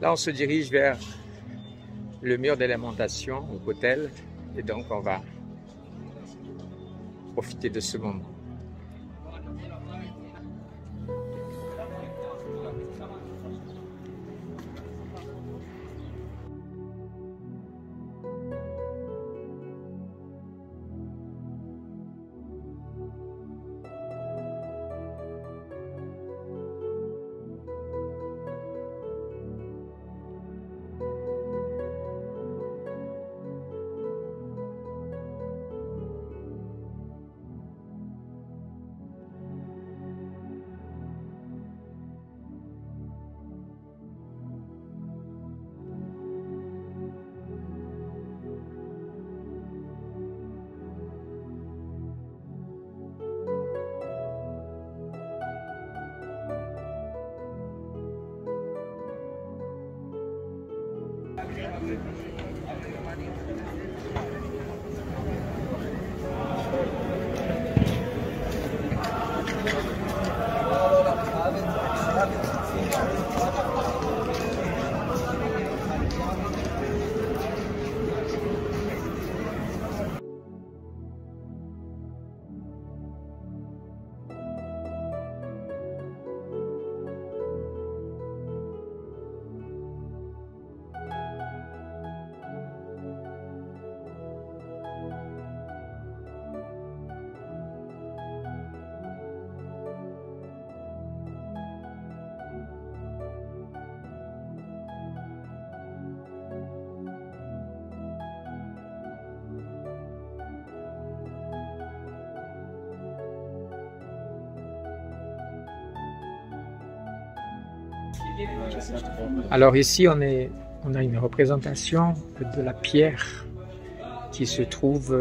Là, on se dirige vers le mur de lamentation au hôtel et donc on va profiter de ce moment. Alors ici, on a une représentation de la pierre qui se trouve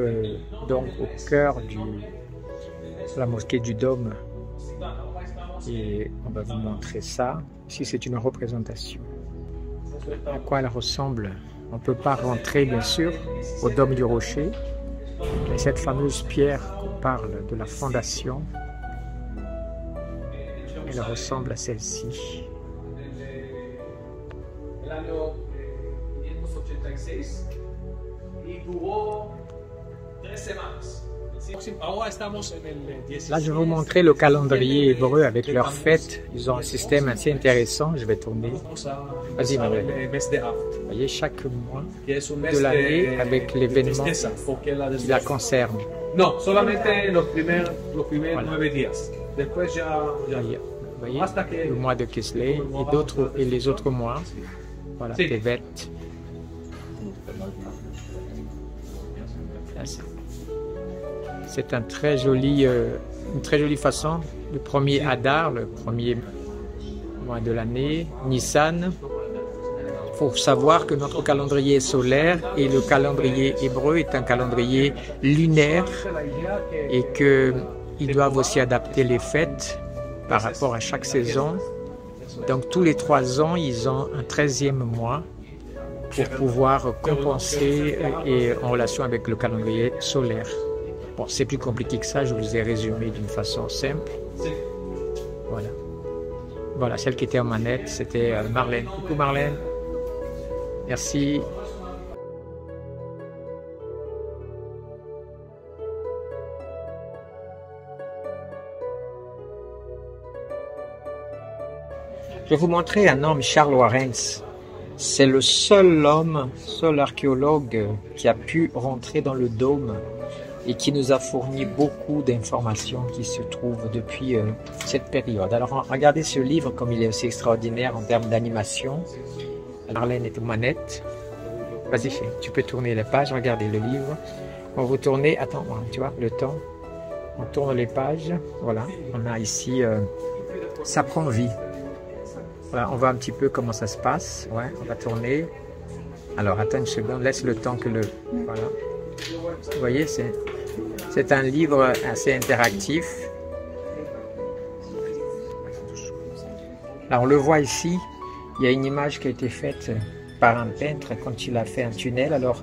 donc au cœur de la mosquée du Dôme. Et on va vous montrer ça. Ici, c'est une représentation. À quoi elle ressemble? On ne peut pas rentrer, bien sûr, au Dôme du Rocher. Mais cette fameuse pierre qu'on parle de la fondation, elle ressemble à celle-ci. Là, je vais vous montrer le calendrier hébreu avec leurs fêtes. Ils ont un système assez intéressant. Je vais tourner. Vas-y, Manuel. Vous voyez, chaque mois de l'année avec l'événement qui la concerne. Non, solamente los primeros Voilà. 9 días. Después ya. Vous voyez, le mois de Kislev et les autres mois. Voilà, Tevet. C'est une très jolie façon. Le premier Adar, le premier mois de l'année, Nissan. Il faut savoir que notre calendrier solaire et le calendrier hébreu est un calendrier lunaire et qu'ils doivent aussi adapter les fêtes par rapport à chaque saison. Donc tous les 3 ans, ils ont un 13e mois pour pouvoir compenser et en relation avec le calendrier solaire. Bon, c'est plus compliqué que ça, je vous ai résumé d'une façon simple. Voilà. Voilà, celle qui était en manette, c'était Marlène. Coucou Marlène. Merci. Je vais vous montrer un homme, Charles Warrens. C'est le seul homme, seul archéologue qui a pu rentrer dans le dôme et qui nous a fourni beaucoup d'informations qui se trouvent depuis cette période. Alors regardez ce livre comme il est aussi extraordinaire en termes d'animation. Marlène est aux manettes. Vas-y, tu peux tourner les pages, regardez le livre. Quand vous tournez, attends, tu vois, le temps. On tourne les pages, voilà. On a ici, ça prend vie. Voilà, on voit un petit peu comment ça se passe. Ouais, on va tourner. Alors, attends une seconde, laisse le temps que le... Voilà. Vous voyez, c'est un livre assez interactif. Là, on le voit ici. Il y a une image qui a été faite par un peintre quand il a fait un tunnel. Alors,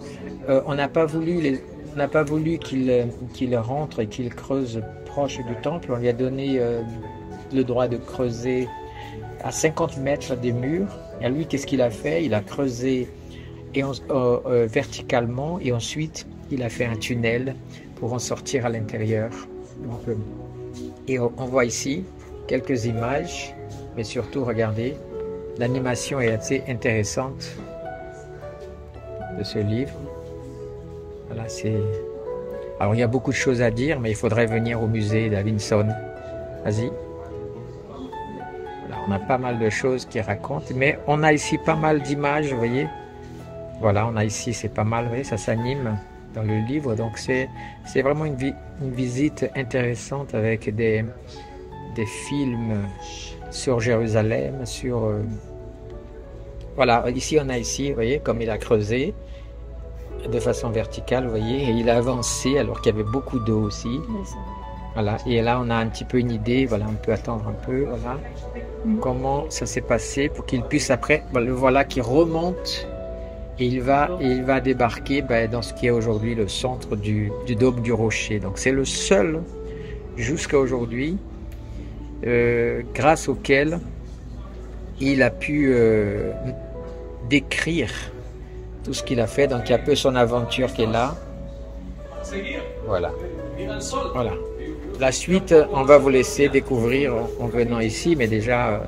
on n'a pas voulu qu'il rentre et qu'il creuse proche du temple. On lui a donné le droit de creuser à 50 mètres des murs. Et lui, qu'est-ce qu'il a fait? Il a creusé verticalement et ensuite il a fait un tunnel pour en sortir à l'intérieur. Et on voit ici quelques images, mais surtout regardez, l'animation est assez intéressante de ce livre. Voilà, alors il y a beaucoup de choses à dire, mais il faudrait venir au musée d'Avinson. Vas-y. Voilà, on a pas mal de choses qui racontent, mais on a ici pas mal d'images, vous voyez. Voilà, on a ici, c'est pas mal, vous voyez, ça s'anime dans le livre. Donc c'est vraiment une visite intéressante avec des films sur Jérusalem, sur... Voilà, ici on a ici, vous voyez, comme il a creusé de façon verticale, vous voyez, et il a avancé alors qu'il y avait beaucoup d'eau aussi. Voilà, et là on a un petit peu une idée, voilà, on peut attendre un peu, voilà, comment ça s'est passé pour qu'il puisse après, le voilà qui remonte et il va débarquer dans ce qui est aujourd'hui le centre du dôme du rocher. Donc c'est le seul jusqu'à aujourd'hui grâce auquel il a pu décrire tout ce qu'il a fait. Donc il y a un peu son aventure qui est là. Voilà. Voilà. La suite, on va vous laisser découvrir en venant ici, mais déjà,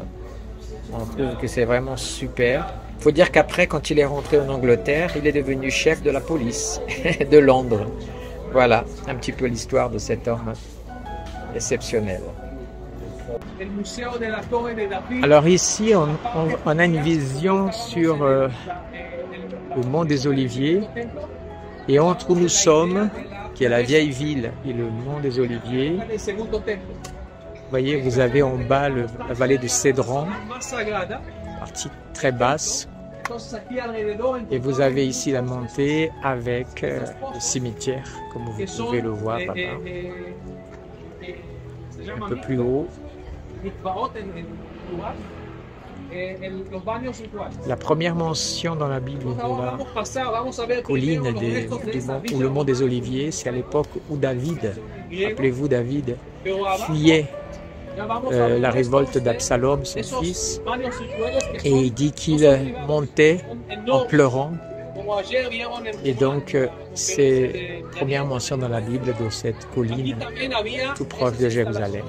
on trouve que c'est vraiment super. Il faut dire qu'après, quand il est rentré en Angleterre, il est devenu chef de la police de Londres. Voilà, un petit peu l'histoire de cet homme exceptionnel. Alors ici, on a une vision sur le mont des Oliviers, et entre où nous sommes, qui est la vieille ville, et le mont des Oliviers, vous voyez, vous avez en bas la vallée du Cédron, partie très basse, et vous avez ici la montée avec le cimetière, comme vous pouvez le voir papa. Un peu plus haut. La première mention dans la Bible de la colline ou le mont des Oliviers, c'est à l'époque où David, rappelez-vous David, fuyait la révolte d'Absalom, son fils, et il dit qu'il montait en pleurant. Et donc, c'est la première mention dans la Bible de cette colline tout proche de Jérusalem.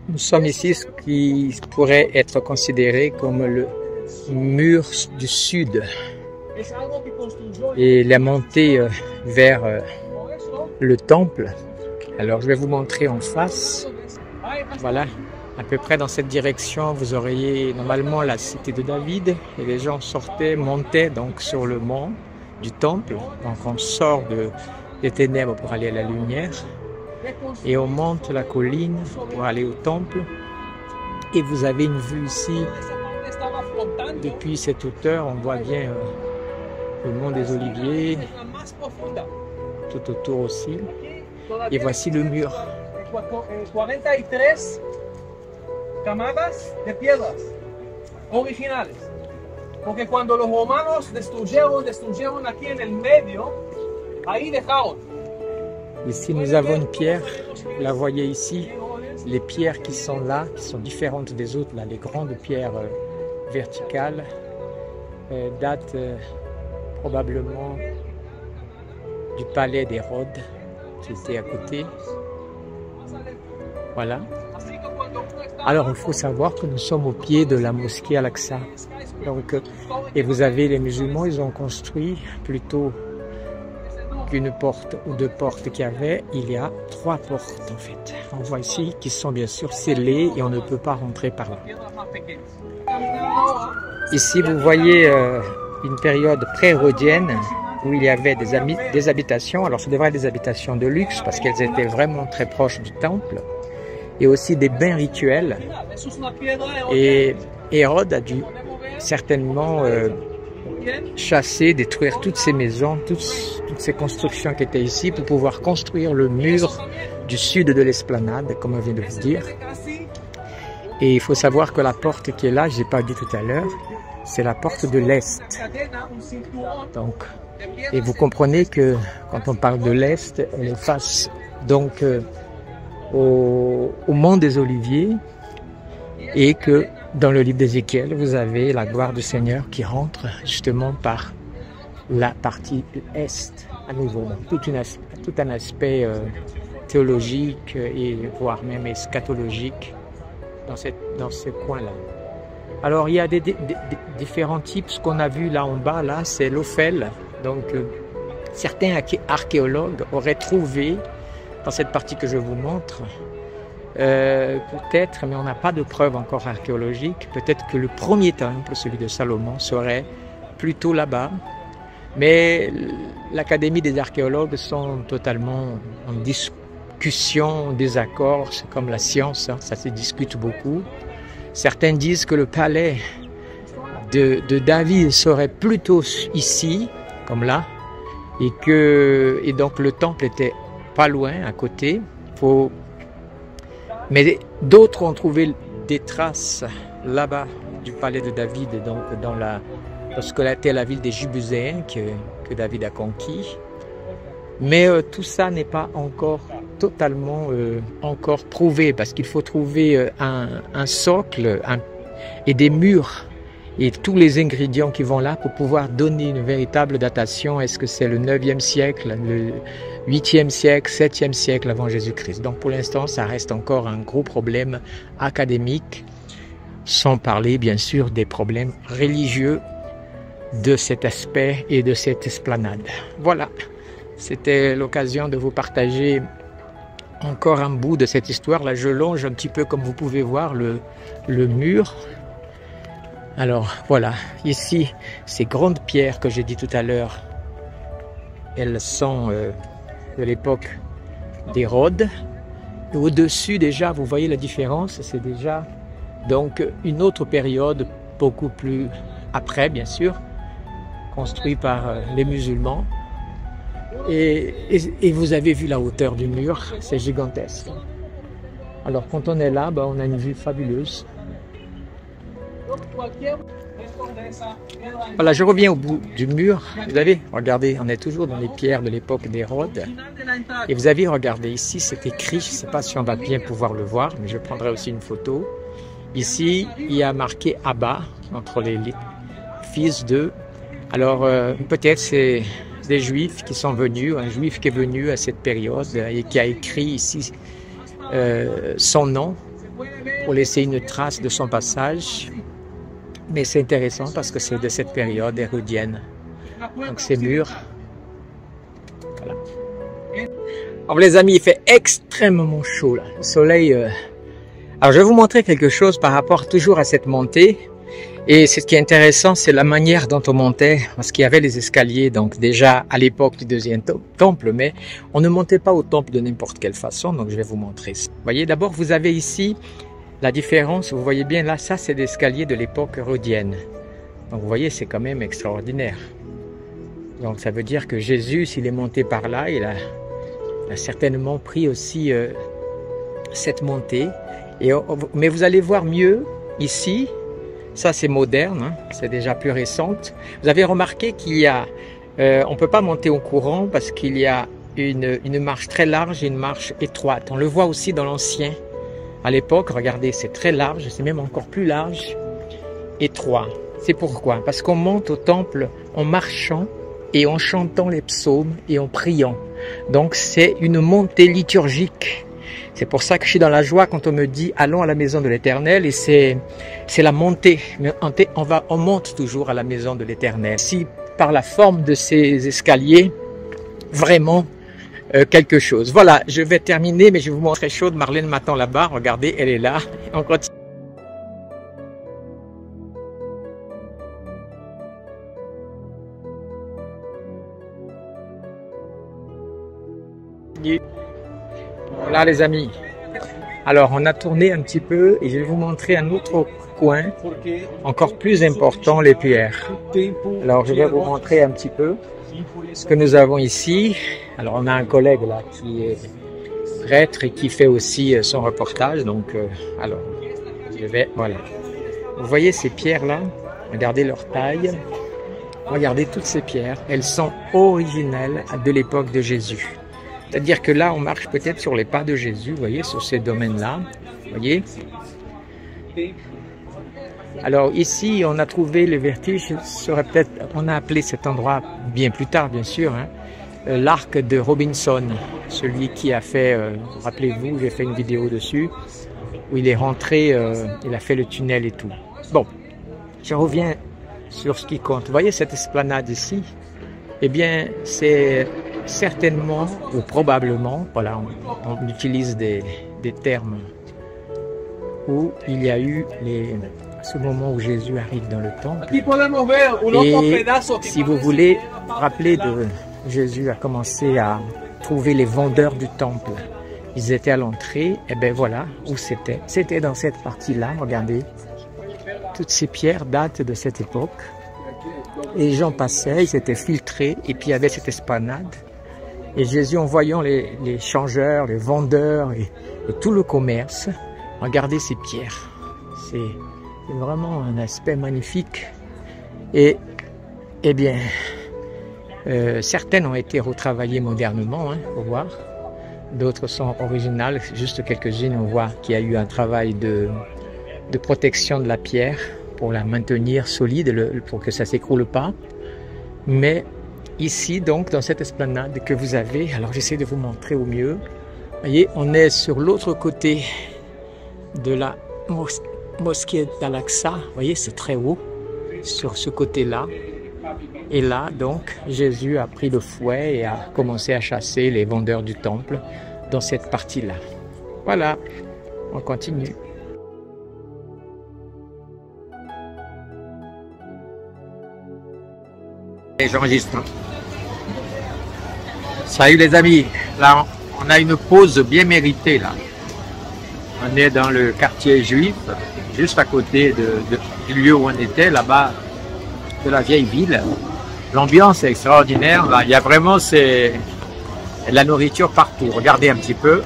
Nous sommes ici ce qui pourrait être considéré comme le mur du sud et la montée vers le temple. Alors je vais vous montrer en face. Voilà, à peu près dans cette direction, vous auriez normalement la cité de David et les gens montaient donc sur le mont du temple. Donc on sort des ténèbres pour aller à la lumière. Et on monte la colline pour aller au temple. Et vous avez une vue ici. Depuis cette hauteur, on voit bien le mont des Oliviers, tout autour aussi. Et voici le mur. 43 camadas de piedras originales. Porque cuando los romanos destruyeron aquí en el medio, ahí dejaron. Ici, nous avons une pierre, vous la voyez ici, les pierres qui sont là, qui sont différentes des autres, là, les grandes pierres verticales, datent probablement du palais d'Hérode, qui était à côté. Voilà. Alors, il faut savoir que nous sommes au pied de la mosquée Al-Aqsa. Donc, et vous avez les musulmans, ils ont construit plutôt qu'une porte ou deux portes qu'il y avait, il y a 3 portes en fait. On voit ici qui sont bien sûr scellées et on ne peut pas rentrer par là. Ici vous voyez une période pré-hérodienne où il y avait des habitations. Alors ce devrait être des habitations de luxe parce qu'elles étaient vraiment très proches du temple. Et aussi des bains rituels. Et Hérode a dû certainement chasser, détruire toutes ces maisons, toutes ces constructions qui étaient ici pour pouvoir construire le mur du sud de l'esplanade, comme on vient de vous dire. Et il faut savoir que la porte qui est là, je n'ai pas dit tout à l'heure, c'est la porte de l'Est. cadena, un cinturón Donc, de et piedras vous comprenez que quand on parle de l'Est, on est face donc au mont des Oliviers, et que dans le livre d'Ézéchiel, vous avez la gloire du Seigneur qui rentre justement par la partie Est à nouveau. Donc, tout un aspect théologique et voire même eschatologique dans ce coin-là. Alors, il y a des différents types. Ce qu'on a vu là en bas, là, c'est l'Ophel. Donc, certains archéologues auraient trouvé, dans cette partie que je vous montre, peut-être, mais on n'a pas de preuves encore archéologiques, peut-être que le premier temple, celui de Salomon, serait plutôt là-bas. Mais l'Académie des archéologues sont totalement en discussion, en désaccord. C'est comme la science, hein, ça se discute beaucoup. Certains disent que le palais de David serait plutôt ici, comme là, et donc le temple était pas loin, à côté. Mais d'autres ont trouvé des traces là-bas du palais de David, donc dans ce que était la ville des Jébuséens que David a conquis. Mais tout ça n'est pas encore totalement encore prouvé, parce qu'il faut trouver un socle et des murs et tous les ingrédients qui vont là pour pouvoir donner une véritable datation. Est-ce que c'est le 9e siècle, le 8e siècle, 7e siècle avant Jésus-Christ? Donc pour l'instant, ça reste encore un gros problème académique, sans parler bien sûr des problèmes religieux de cet aspect et de cette esplanade. Voilà, c'était l'occasion de vous partager encore un bout de cette histoire. Là, je longe un petit peu, comme vous pouvez voir, le mur. Alors voilà, ici, ces grandes pierres que j'ai dit tout à l'heure, elles sont de l'époque d'Hérode. Et au-dessus déjà, vous voyez la différence, c'est déjà donc une autre période, beaucoup plus après bien sûr, construit par les musulmans. Et vous avez vu la hauteur du mur, c'est gigantesque. Alors quand on est là, on a une vue fabuleuse. Voilà, je reviens au bout du mur. Vous avez, regardez, on est toujours dans les pierres de l'époque d'Hérode. Et vous avez, regardé ici, c'est écrit, je ne sais pas si on va bien pouvoir le voir, mais je prendrai aussi une photo. Ici, il y a marqué Abba, entre les fils d'eux. Alors, peut-être c'est des Juifs qui sont venus, un Juif qui est venu à cette période et qui a écrit ici son nom pour laisser une trace de son passage. Mais c'est intéressant parce que c'est de cette période hérodienne. Donc ces murs. Voilà. Alors les amis, il fait extrêmement chaud là. Le soleil. Alors je vais vous montrer quelque chose par rapport toujours à cette montée. Et ce qui est intéressant, c'est la manière dont on montait, parce qu'il y avait les escaliers, donc déjà à l'époque du deuxième temple, mais on ne montait pas au temple de n'importe quelle façon, donc je vais vous montrer ça. Vous voyez, d'abord vous avez ici la différence, vous voyez bien là, ça c'est des escaliers de l'époque hérodienne. Donc vous voyez, c'est quand même extraordinaire. Donc ça veut dire que Jésus, s'il est monté par là, il a certainement pris aussi cette montée. Mais vous allez voir mieux ici. Ça, c'est moderne, hein, c'est déjà plus récente. Vous avez remarqué qu'il y a, on ne peut pas monter au courant parce qu'il y a une marche très large et une marche étroite. On le voit aussi dans l'ancien. À l'époque, regardez, c'est très large, c'est même encore plus large, étroit. C'est pourquoi? Parce qu'on monte au temple en marchant et en chantant les psaumes et en priant. Donc, c'est une montée liturgique. C'est pour ça que je suis dans la joie quand on me dit « Allons à la maison de l'Éternel » et c'est la montée. On monte toujours à la maison de l'Éternel. Si par la forme de ces escaliers, vraiment quelque chose. Voilà, je vais terminer, mais je vais vous montrer chaude. Marlène m'attend là-bas. Regardez, elle est là. On continue. Voilà les amis, alors on a tourné un petit peu et je vais vous montrer un autre coin encore plus important, les pierres. Alors je vais vous montrer un petit peu ce que nous avons ici. Alors on a un collègue là qui est prêtre et qui fait aussi son reportage, donc alors je vais, voilà. Vous voyez ces pierres là, Regardez leur taille. Regardez toutes ces pierres. Elles sont originelles de l'époque de Jésus. C'est-à-dire que là, on marche peut-être sur les pas de Jésus, vous voyez, sur ces domaines-là. Vous voyez? Alors ici, on a trouvé le vertige, on a appelé cet endroit bien plus tard, bien sûr, hein, l'arc de Robinson, celui qui a fait, rappelez-vous, j'ai fait une vidéo dessus, où il est rentré, il a fait le tunnel et tout. Bon, je reviens sur ce qui compte. Vous voyez cette esplanade ici? Eh bien, c'est certainement ou probablement, voilà, on utilise des termes où il y a eu ce moment où Jésus arrive dans le temple. Et si vous voulez rappeler de Jésus a commencé à trouver les vendeurs du temple. Ils étaient à l'entrée, et bien voilà où c'était. C'était dans cette partie-là, regardez. Toutes ces pierres datent de cette époque. Et les gens passaient, ils étaient filtrés, et puis il y avait cette esplanade. Et Jésus, en voyant les changeurs, les vendeurs et tout le commerce, regardez ces pierres. C'est vraiment un aspect magnifique. Et, eh bien, certaines ont été retravaillées modernement, hein, faut voir. D'autres sont originales, juste quelques-unes, on voit qu'il y a eu un travail de protection de la pierre pour la maintenir solide, pour que ça ne s'écroule pas. Mais ici, donc, dans cette esplanade que vous avez, alors j'essaie de vous montrer au mieux. Vous voyez, on est sur l'autre côté de la mosquée d'Al-Aqsa. Vous voyez, c'est très haut, sur ce côté-là. Et là, donc, Jésus a pris le fouet et a commencé à chasser les vendeurs du temple dans cette partie-là. Voilà, on continue. Et j'enregistre. Salut les amis, là on a une pause bien méritée là. On est dans le quartier juif, juste à côté du lieu où on était, là-bas, de la vieille ville. L'ambiance est extraordinaire, là. Il y a vraiment de la nourriture partout. Regardez un petit peu.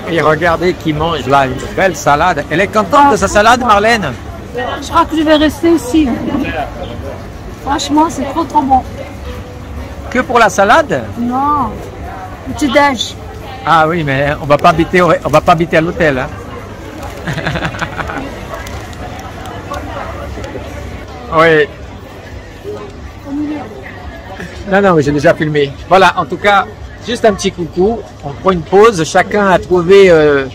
Et regardez qui mange là, une belle salade. Elle est contente de sa salade, Marlène? Je crois que je vais rester ici. Franchement, c'est trop bon. Que pour la salade? Non, le petit déj. Ah oui, mais on va pas habiter à l'hôtel. Hein? Oui. Non, j'ai déjà filmé. Voilà, en tout cas, juste un petit coucou. On prend une pause. Chacun a trouvé un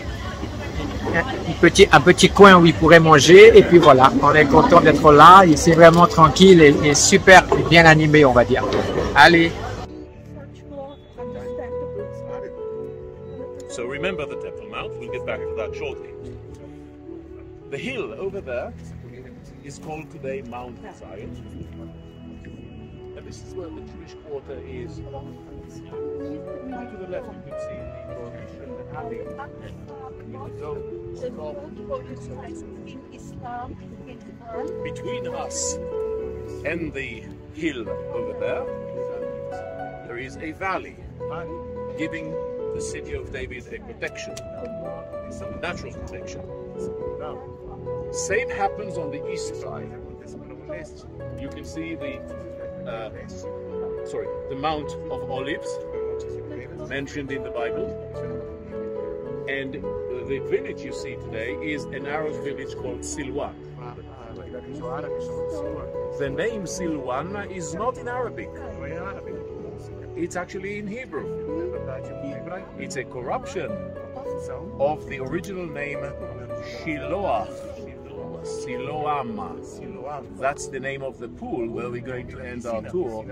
petit coin où il pourrait manger. Et puis voilà, on est content d'être là. Et c'est vraiment tranquille et super bien animé, on va dire. Allez. So remember the Temple Mount. We'll get back to that shortly. The hill over there is called today Mount Zion. And this is where the Jewish quarter is. To the left, you can see the Coronation, the Abbey, between us and the hill over there is a valley giving the city of David a protection, natural protection. Same happens on the east side. You can see the Mount of Olives mentioned in the Bible, and the village you see today is an Arab village called Silwan. The name Silwan is not in Arabic. It's actually in Hebrew. It's a corruption of the original name Shiloah. Siloam. That's the name of the pool where we're going to end our tour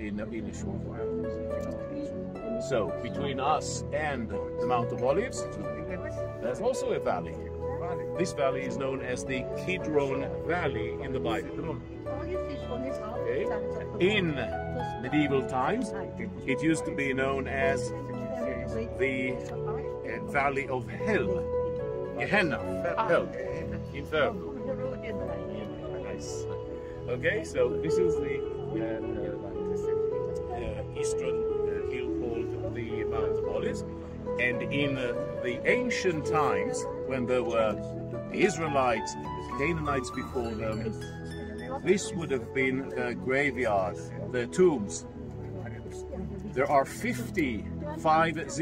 in a short while. So, between us and the Mount of Olives, there's also a valley. This valley is known as the Kidron Valley in the Bible. Okay. In medieval times, it used to be known as the Valley of Hell. Gehenna, Hell, Inferno. Okay, so this is the eastern hill called the Mount of Olives. And in the ancient times, when there were the Israelites, Canaanites before them, this would have been the graveyard, the tombs. There are 50 tombs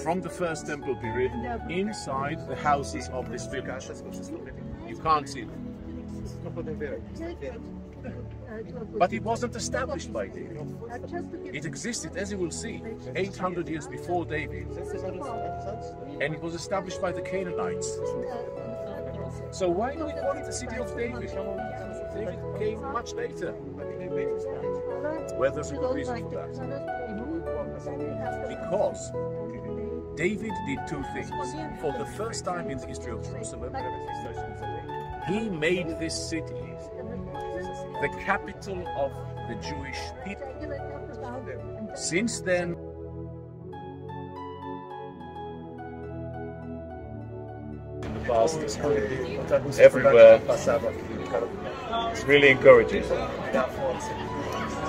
from the first temple period inside the houses of this village. You can't see them. But it wasn't established by David. It existed, as you will see, 800 years before David. And it was established by the Canaanites. So why do we call it the city of David? David came much later. Well, there's a good reason for that. Because David did two things. For the first time in the history of Jerusalem, he made this city the capital of the Jewish people. Since then, in the past, everywhere, it's really encouraging.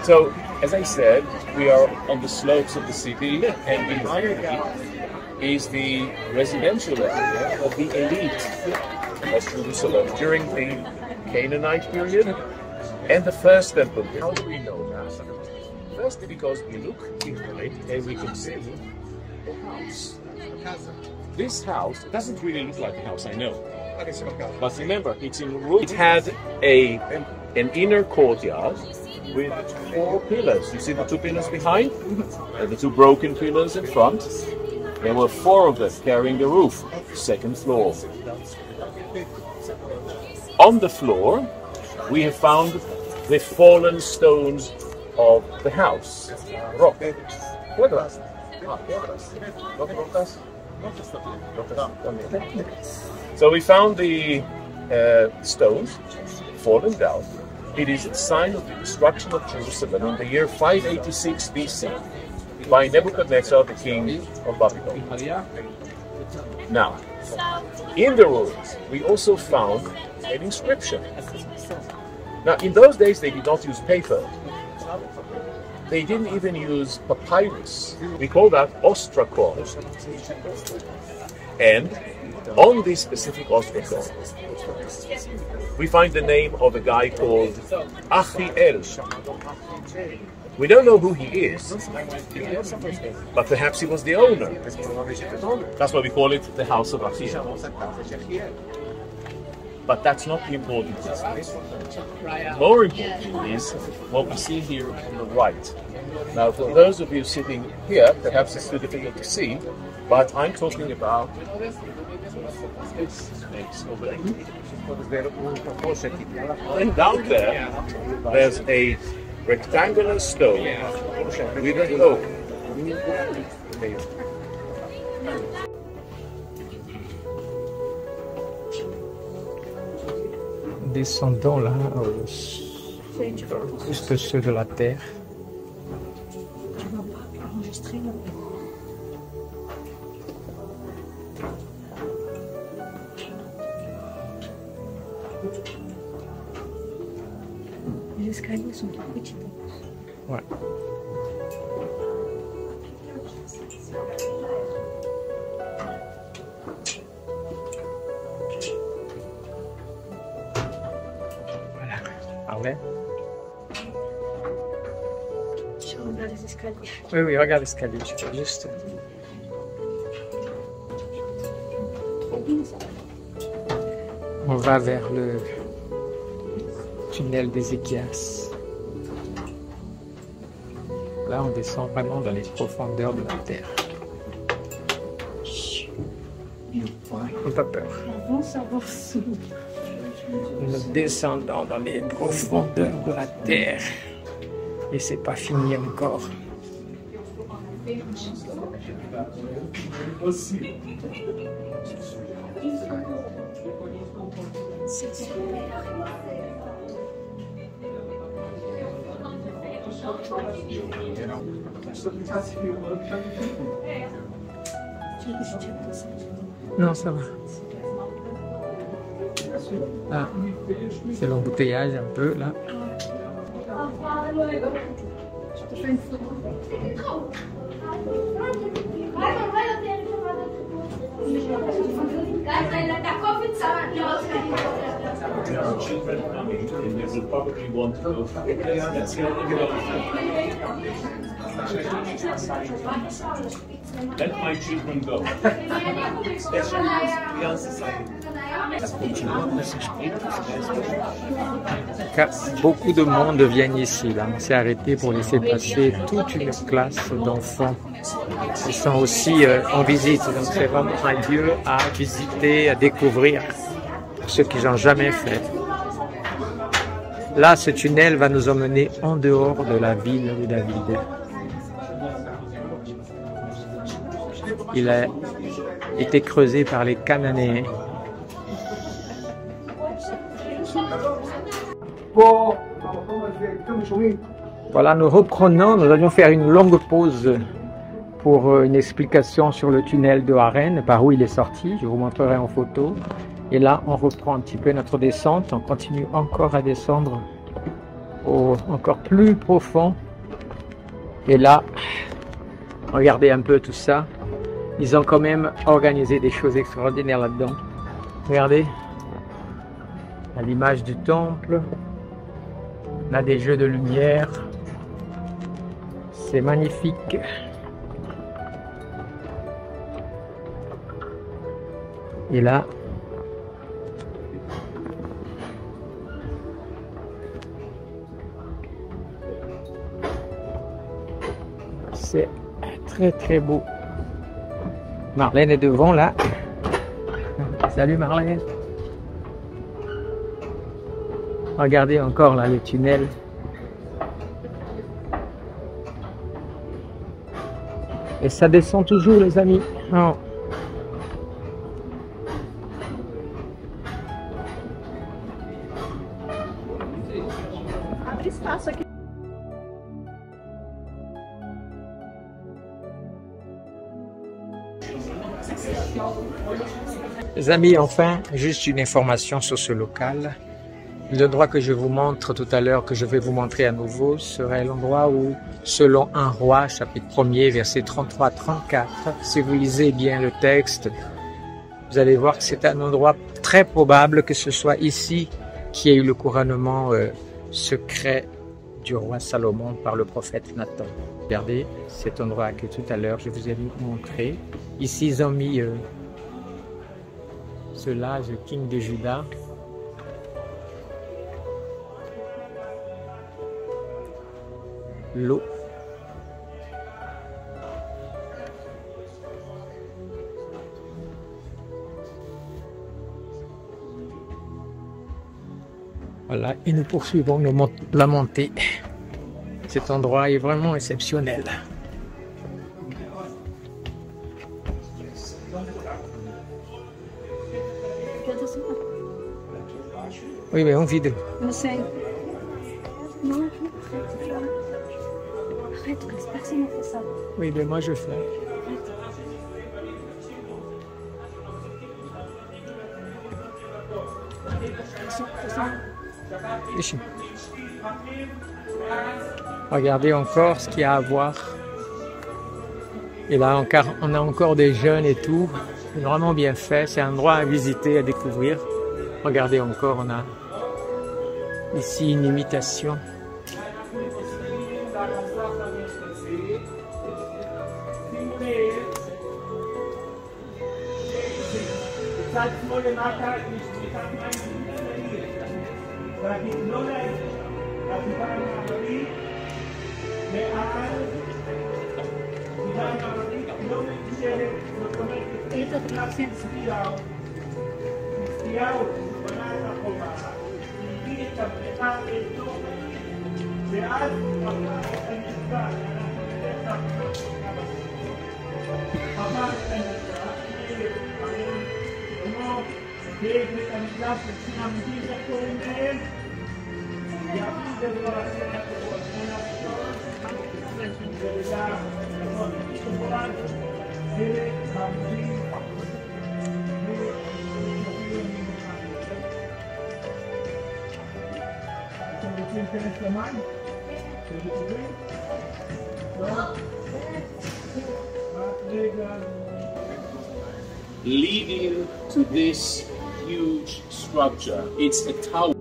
So, as I said, we are on the slopes of the city, and behind me is the residential area of the elite of Jerusalem during the Canaanite period and the first temple. How do we know that? Firstly, because we look into it and we can see the house. This house doesn't really look like a house, I know. But remember, it's in roof. It had an inner courtyard with 4 pillars. You see the 2 pillars behind? And the 2 broken pillars in front. There were 4 of them carrying the roof, 2nd floor. On the floor, we have found the fallen stones of the house. Rock. So we found the stones fallen down. It is a sign of the destruction of Jerusalem in the year 586 BC by Nebuchadnezzar, the king of Babylon. Now, in the ruins, we also found an inscription. Now, in those days, they did not use paper. They didn't even use papyrus. We call that ostrakon. And on this specific ostrakon, we find the name of a guy called Achiel. We don't know who he is, but perhaps he was the owner. That's why we call it the house of Achiel. But that's not the important thing. More important is what we see here on the right. Now, for those of you sitting here, perhaps it's too difficult to see, but I'm talking about this space over there. And down there, there's a rectangular stone with a hole. Descendons là, juste ceux de la terre. Les escaliers sont tout petits. Ouais. Voilà. Je regarde les escaliers. Oui, regarde l'escalier, je fais juste. On va vers le tunnel d'Ézéchias. Là, on descend vraiment dans les profondeurs de la terre. N'aie pas peur. Nous descendons dans les profondeurs de la terre. Et c'est pas fini encore. Non, ça va. Ah, c'est l'embouteillage un peu là. Let my children go. Car beaucoup de monde viennent ici. Là. On s'est arrêté pour laisser passer toute une classe d'enfants. Ils sont aussi en visite. Donc c'est vraiment un lieu à visiter, à découvrir pour ceux qui n'ont jamais fait. Là, ce tunnel va nous emmener en dehors de la ville de David. Il a été creusé par les Cananéens. Voilà, nous reprenons. Nous allions faire une longue pause pour une explication sur le tunnel de Haren, par où il est sorti. Je vous montrerai en photo. Et là, on reprend un petit peu notre descente. On continue encore à descendre encore plus profond. Et là, regardez un peu tout ça. Ils ont quand même organisé des choses extraordinaires là-dedans. Regardez, à l'image du temple, on a des jeux de lumière. C'est magnifique. Et là, c'est très très beau. Marlène est devant là. Salut Marlène. Regardez encore là le tunnel. Et ça descend toujours les amis. Oh. Les amis, enfin, juste une information sur ce local. L'endroit que je vous montre tout à l'heure, que je vais vous montrer à nouveau, serait l'endroit où, selon 1 Roi, chapitre 1er, versets 33-34, si vous lisez bien le texte, vous allez voir que c'est un endroit très probable que ce soit ici qui ait eu le couronnement secret du roi Salomon par le prophète Nathan. Regardez cet endroit que tout à l'heure je vous ai montré. Ici, ils ont mis ce l'âge King de Juda. L'eau. Voilà, et nous poursuivons la montée. Cet endroit est vraiment exceptionnel. Oui, mais on vide. Je sais. Non, arrête, personne n'a fait ça. Oui, mais moi je fais. Ici. Regardez encore ce qu'il y a à voir. Et là, on a encore des jeunes et tout. C'est vraiment bien fait. C'est un endroit à visiter, à découvrir. Regardez encore, on a ici une imitation. Leading to this huge structure. It's a tower.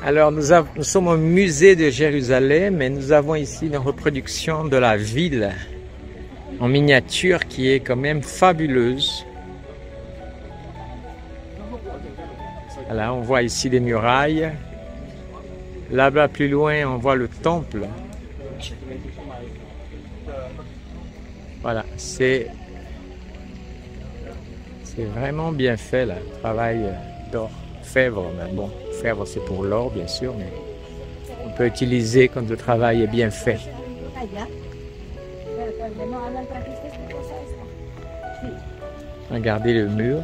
Alors nous sommes au musée de Jérusalem et nous avons ici une reproduction de la ville en miniature qui est quand même fabuleuse. Voilà, on voit ici des murailles. Là-bas plus loin, on voit le temple. Voilà, c'est vraiment bien fait là, travail d'orfèvre. Mais bon, orfèvre c'est pour l'or bien sûr, mais on peut utiliser quand le travail est bien fait. Regardez le mur.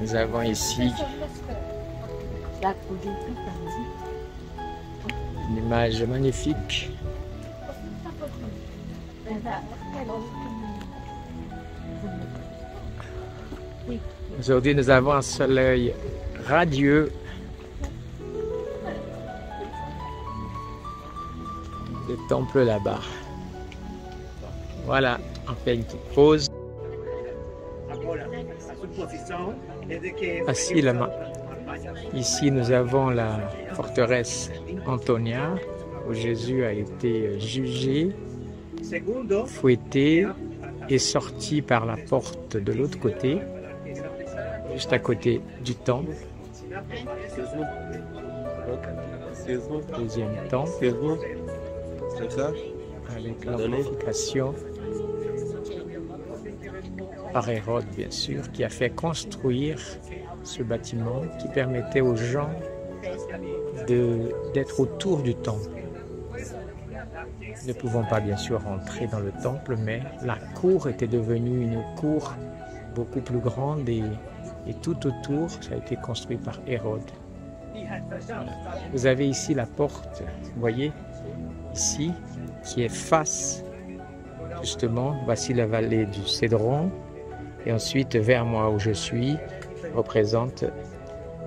Nous avons ici une image magnifique. Aujourd'hui, nous avons un soleil radieux. Le temple là-bas. Voilà, on fait une petite pause. Assis là-bas. Ici, nous avons la forteresse Antonia, où Jésus a été jugé, fouetté et sorti par la porte de l'autre côté, juste à côté du temple. Deuxième temple, avec l'amplification par Hérode, bien sûr, qui a fait construire ce bâtiment qui permettait aux gens d'être autour du temple. Nous ne pouvons pas bien sûr rentrer dans le temple, mais la cour était devenue une cour beaucoup plus grande et tout autour, ça a été construit par Hérode. Vous avez ici la porte, vous voyez, ici, qui est face, justement, voici la vallée du Cédron, et ensuite vers moi où je suis, représente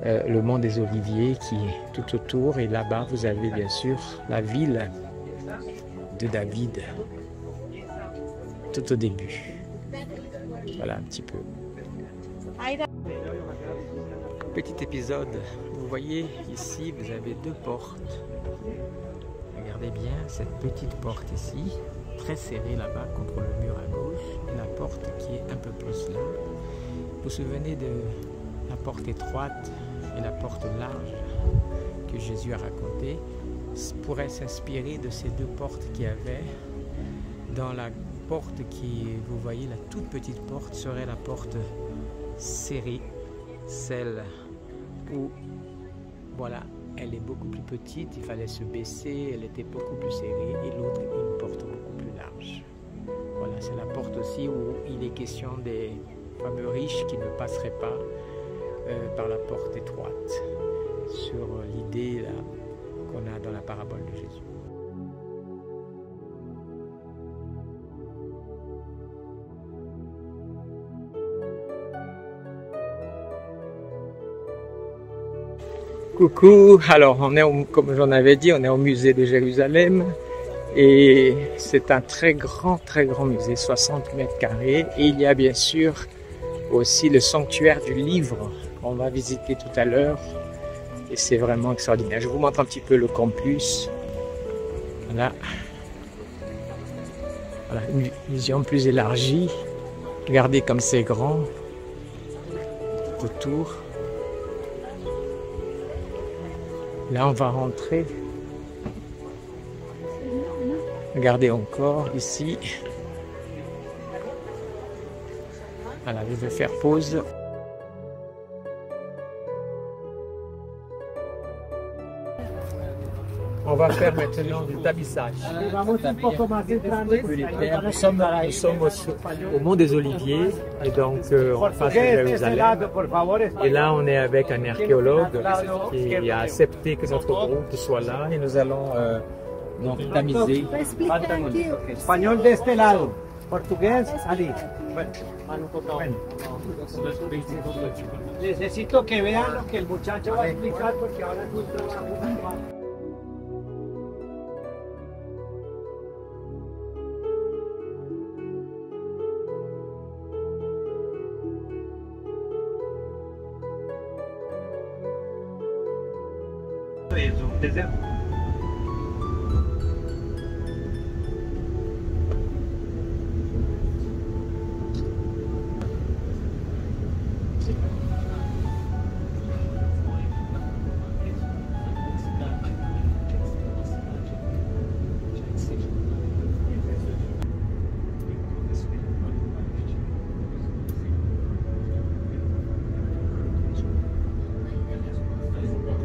le mont des Oliviers qui est tout autour, et là-bas vous avez bien sûr la ville de David, tout au début. Voilà un petit peu. Petit épisode, vous voyez ici vous avez deux portes. Regardez bien cette petite porte ici, très serrée là-bas contre le mur à gauche, et la porte qui est un peu plus là. Vous vous souvenez de la porte étroite et la porte large que Jésus a raconté pourrait s'inspirer de ces deux portes qu'il y avait. Dans la porte qui, vous voyez, la toute petite porte serait la porte serrée, celle où, voilà, elle est beaucoup plus petite, il fallait se baisser, elle était beaucoup plus serrée, et l'autre une porte beaucoup plus large. Voilà, c'est la porte aussi où il est question des fameux riches qui ne passeraient pas par la porte étroite, sur l'idée qu'on a dans la parabole de Jésus. Coucou, alors on est comme j'en avais dit, on est au musée de Jérusalem et c'est un très grand musée, 60 mètres carrés, et il y a bien sûr aussi le sanctuaire du livre qu'on va visiter tout à l'heure et c'est vraiment extraordinaire. Je vous montre un petit peu le campus. Voilà, voilà une vision plus élargie. Regardez comme c'est grand tout autour. Là, on va rentrer. Regardez encore ici. Voilà, je vais faire pause. On va faire maintenant du tabissage. Nous sommes au Mont des Oliviers et donc en face de Jérusalem. Et là, on est avec un archéologue qui a accepté que notre groupe soit là et nous allons donc tamiser. Español de este lado, portugués, Ali. Necesito que vean lo que el muchacho va a explicar porque ahora es un trabajo.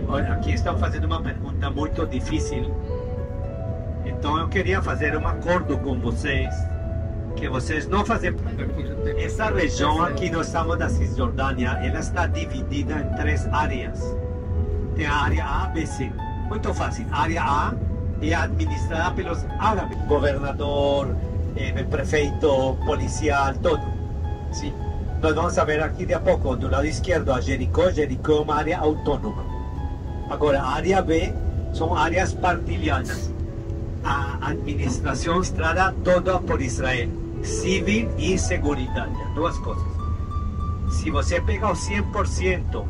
Olha, aqui estão fazendo uma pergunta muito difícil. Então eu queria fazer um acordo com vocês, que vocês não fazem. Essa região aqui nós estamos da Cisjordânia, ela está dividida em 3 áreas. Tem a área A, B, C. Muito fácil. A área A é administrada pelos árabes. Governador, prefeito, policial, todo. Sim. Nós vamos ver aqui de a pouco, do lado esquerdo, a Jericó. Jericó é uma área autônoma. Agora, a área B são áreas partilhadas. A administração estrada toda por Israel, civil e seguridade, 2 coisas. Se você pegar o 100%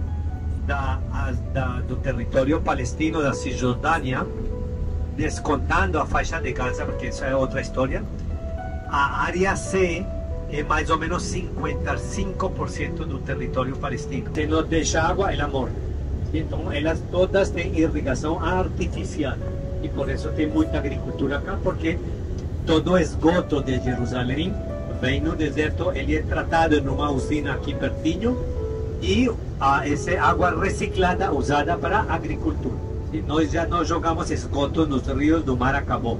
do território palestino da Cisjordânia, descontando a faixa de Gaza, porque isso é outra história, a área C é mais ou menos 55% do território palestino. Se não deixa água, ela morre. Então, elas todas têm irrigação artificial. E por isso tem muita agricultura cá, porque todo o esgoto de Jerusalém vem no deserto, ele é tratado numa usina aqui pertinho, e essa água reciclada usada para agricultura. E nós já não jogamos esgoto nos rios do mar, acabou.